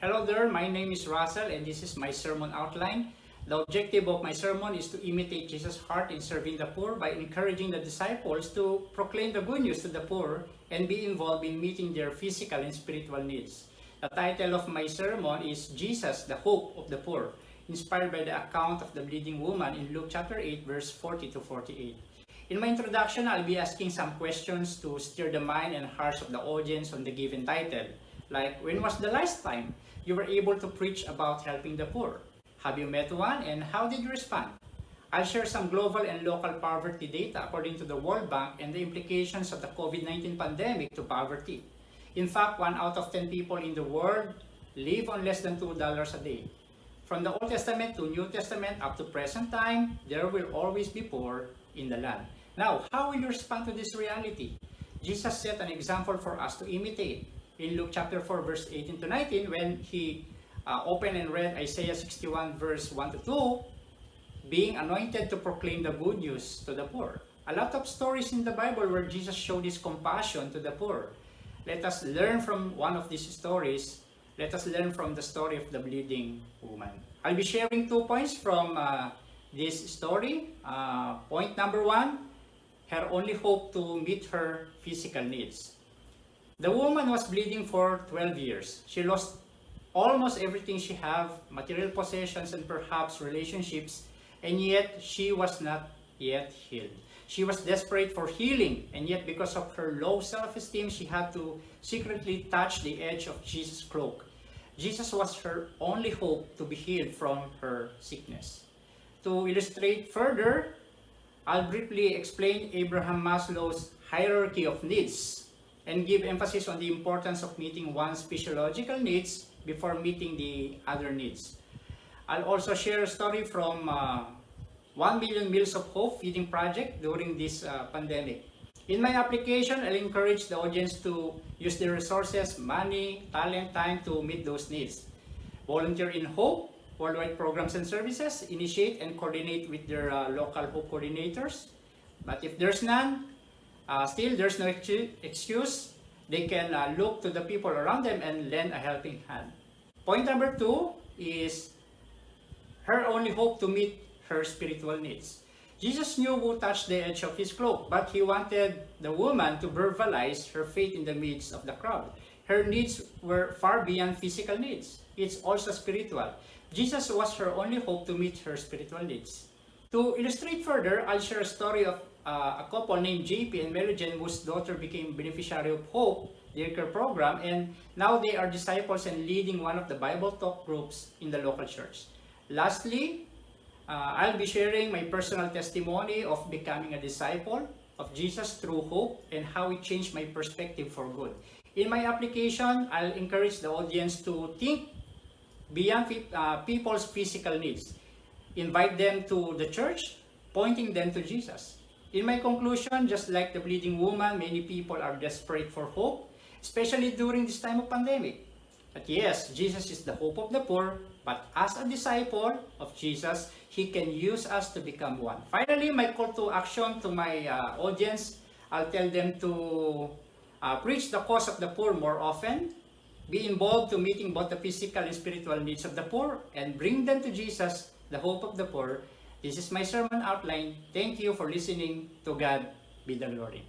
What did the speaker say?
Hello there, my name is Russell and this is my sermon outline. The objective of my sermon is to imitate Jesus' heart in serving the poor by encouraging the disciples to proclaim the good news to the poor and be involved in meeting their physical and spiritual needs. The title of my sermon is Jesus, the Hope of the Poor, inspired by the account of the bleeding woman in Luke chapter 8 verse 40 to 48. In my introduction, I'll be asking some questions to stir the mind and hearts of the audience on the given title. Like, when was the last time you were able to preach about helping the poor? Have you met one and how did you respond? I'll share some global and local poverty data according to the World Bank and the implications of the COVID-19 pandemic to poverty. In fact, 1 out of 10 people in the world live on less than $2 a day. From the Old Testament to New Testament up to present time, there will always be poor in the land. Now, how will you respond to this reality? Jesus set an example for us to imitate. In Luke chapter 4 verse 18 to 19, when he opened and read Isaiah 61 verse 1 to 2, being anointed to proclaim the good news to the poor. A lot of stories in the Bible where Jesus showed his compassion to the poor. Let us learn from one of these stories. Let us learn from the story of the bleeding woman. I'll be sharing 2 points from this story. Point number 1, her only hope to meet her physical needs. The woman was bleeding for 12 years. She lost almost everything she had, material possessions and perhaps relationships, and yet she was not yet healed. She was desperate for healing, and yet because of her low self-esteem, she had to secretly touch the edge of Jesus' cloak. Jesus was her only hope to be healed from her sickness. To illustrate further, I'll briefly explain Abraham Maslow's hierarchy of needs and give emphasis on the importance of meeting one's physiological needs before meeting the other needs. I'll also share a story from 1 Million Meals of Hope feeding project during this pandemic. In my application, I'll encourage the audience to use their resources, money, talent, time to meet those needs. Volunteer in Hope, worldwide programs and services, initiate and coordinate with their local Hope coordinators. But if there's none, still there's no excuse. They can look to the people around them and lend a helping hand. Point number 2 is her only hope to meet her spiritual needs. Jesus knew who touched the edge of his cloak, but he wanted the woman to verbalize her faith in the midst of the crowd. Her needs were far beyond physical needs. It's also spiritual. Jesus was her only hope to meet her spiritual needs. To illustrate further, I'll share a story of a couple named JP and Mary Jane, whose daughter became beneficiary of Hope, the care program, and now they are disciples and leading one of the Bible talk groups in the local church. Lastly, I'll be sharing my personal testimony of becoming a disciple of Jesus through Hope and how it changed my perspective for good. In my application, I'll encourage the audience to think beyond people's physical needs. Invite them to the church, pointing them to Jesus. In my conclusion, just like the bleeding woman, many people are desperate for hope, especially during this time of pandemic. But yes, Jesus is the hope of the poor, but as a disciple of Jesus, He can use us to become one. Finally, my call to action to my audience, I'll tell them to preach the cause of the poor more often, be involved to meeting both the physical and spiritual needs of the poor, and bring them to Jesus, the hope of the poor. This is my sermon outline. Thank you for listening. To God be the glory.